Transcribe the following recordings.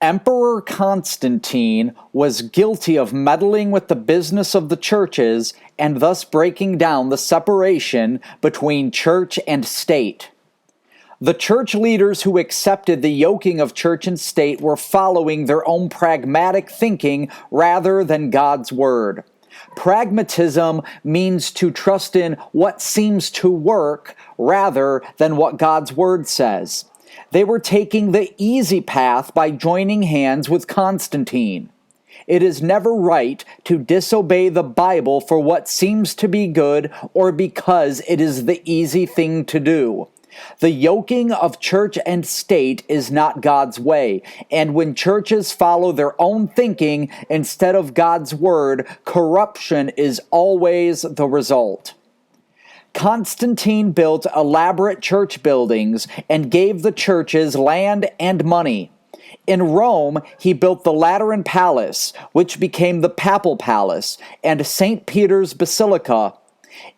Emperor Constantine was guilty of meddling with the business of the churches and thus breaking down the separation between church and state. The church leaders who accepted the yoking of church and state were following their own pragmatic thinking rather than God's word. Pragmatism means to trust in what seems to work rather than what God's word says. They were taking the easy path by joining hands with Constantine. It is never right to disobey the Bible for what seems to be good or because it is the easy thing to do. The yoking of church and state is not God's way, and when churches follow their own thinking instead of God's word, corruption is always the result. Constantine built elaborate church buildings and gave the churches land and money. In Rome, he built the Lateran Palace, which became the Papal Palace, and St. Peter's Basilica.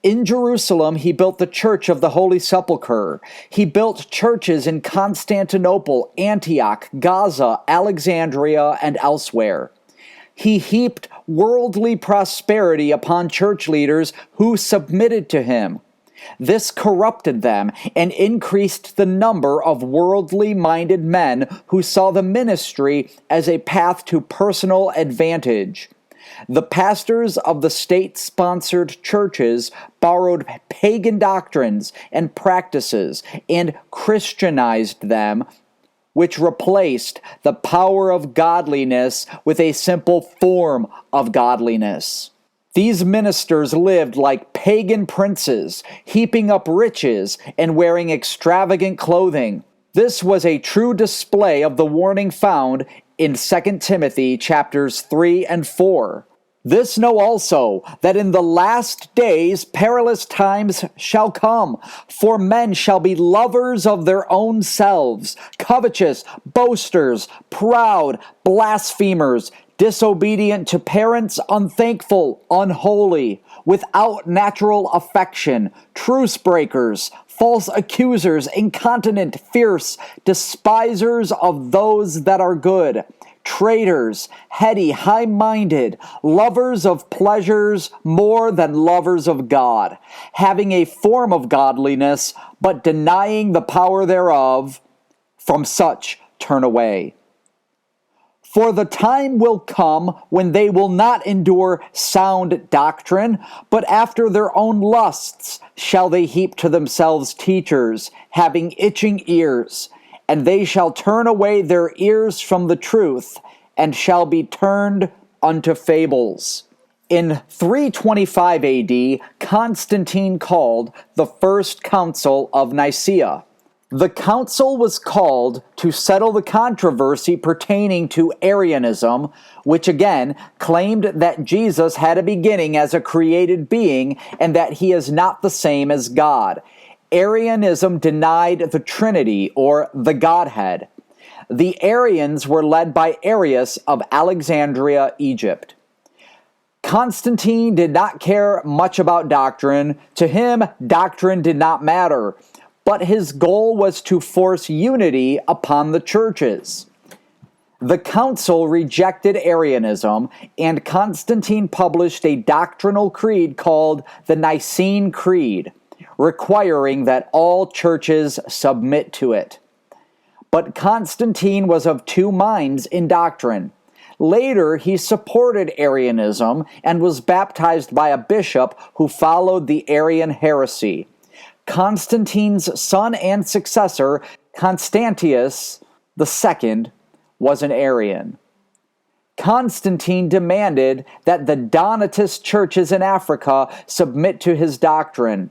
In Jerusalem, he built the Church of the Holy Sepulchre. He built churches in Constantinople, Antioch, Gaza, Alexandria, and elsewhere. He heaped worldly prosperity upon church leaders who submitted to him. This corrupted them and increased the number of worldly-minded men who saw the ministry as a path to personal advantage. The pastors of the state-sponsored churches borrowed pagan doctrines and practices and Christianized them, which replaced the power of godliness with a simple form of godliness. These ministers lived like pagan princes, heaping up riches and wearing extravagant clothing. This was a true display of the warning found in 2 Timothy chapters 3 and 4. This know also, that in the last days perilous times shall come, for men shall be lovers of their own selves, covetous, boasters, proud, blasphemers, disobedient to parents, unthankful, unholy, without natural affection, truce breakers, false accusers, incontinent, fierce, despisers of those that are good, traitors, heady, high-minded, lovers of pleasures more than lovers of God, having a form of godliness, but denying the power thereof. From such turn away. For the time will come when they will not endure sound doctrine, but after their own lusts shall they heap to themselves teachers, having itching ears, and they shall turn away their ears from the truth, and shall be turned unto fables. In 325 AD, Constantine called the First Council of Nicaea. The council was called to settle the controversy pertaining to Arianism, which again claimed that Jesus had a beginning as a created being and that he is not the same as God. Arianism denied the Trinity, or the Godhead. The Arians were led by Arius of Alexandria, Egypt. Constantine did not care much about doctrine. To him, doctrine did not matter, but his goal was to force unity upon the churches. The council rejected Arianism, and Constantine published a doctrinal creed called the Nicene Creed, requiring that all churches submit to it. But Constantine was of two minds in doctrine. Later, he supported Arianism and was baptized by a bishop who followed the Arian heresy. Constantine's son and successor, Constantius II, was an Arian. Constantine demanded that the Donatist churches in Africa submit to his doctrine,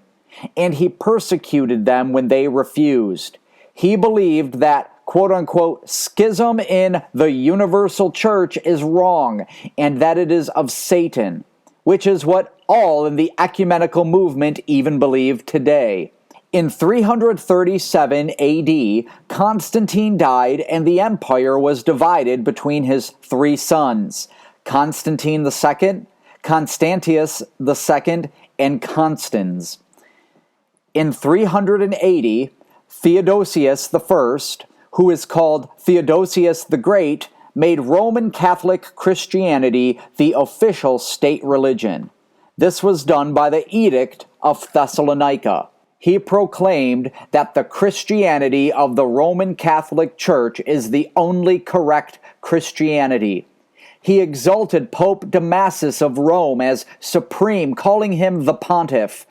and he persecuted them when they refused. He believed that, quote-unquote, schism in the universal church is wrong, and that it is of Satan, which is what all in the ecumenical movement even believe today. In 337 AD, Constantine died and the empire was divided between his three sons, Constantine II, Constantius II, and Constans. In 380, Theodosius I, who is called Theodosius the Great, made Roman Catholic Christianity the official state religion. This was done by the Edict of Thessalonica. He proclaimed that the Christianity of the Roman Catholic Church is the only correct Christianity. He exalted Pope Damasus of Rome as supreme, calling him the pontiff.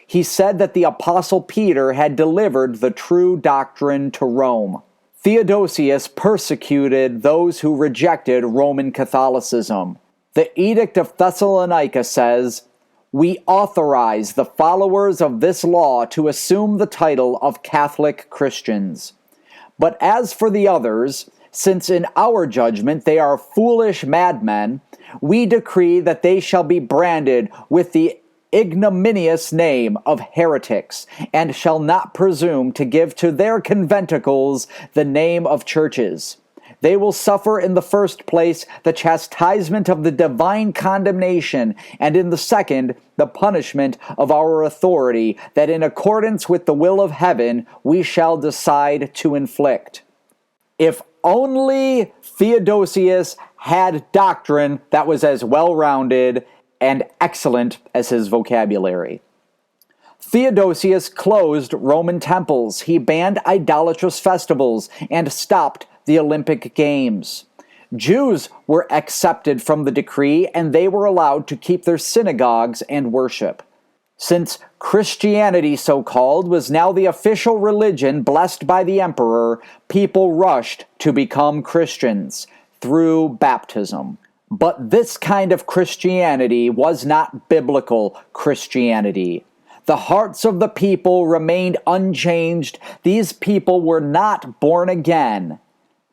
He said that the Apostle Peter had delivered the true doctrine to Rome. Theodosius persecuted those who rejected Roman Catholicism. The Edict of Thessalonica says, "We authorize the followers of this law to assume the title of Catholic Christians. But as for the others, since in our judgment they are foolish madmen, we decree that they shall be branded with the ignominious name of heretics, and shall not presume to give to their conventicles the name of churches. They will suffer in the first place the chastisement of the divine condemnation, and in the second the punishment of our authority, that in accordance with the will of heaven we shall decide to inflict." If only Theodosius had doctrine that was as well-rounded and excellent as his vocabulary. Theodosius closed Roman temples. He banned idolatrous festivals and stopped the Olympic Games. Jews were accepted from the decree, and they were allowed to keep their synagogues and worship. Since Christianity, so-called, was now the official religion blessed by the emperor, people rushed to become Christians through baptism. But this kind of Christianity was not biblical Christianity. The hearts of the people remained unchanged. These people were not born again.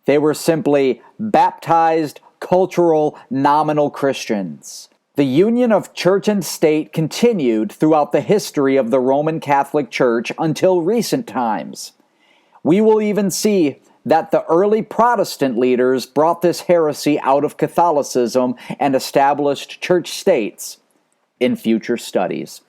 They were simply baptized, cultural, nominal Christians. The union of church and state continued throughout the history of the Roman Catholic Church until recent times. We will even see that the early Protestant leaders brought this heresy out of Catholicism and established church states in future studies.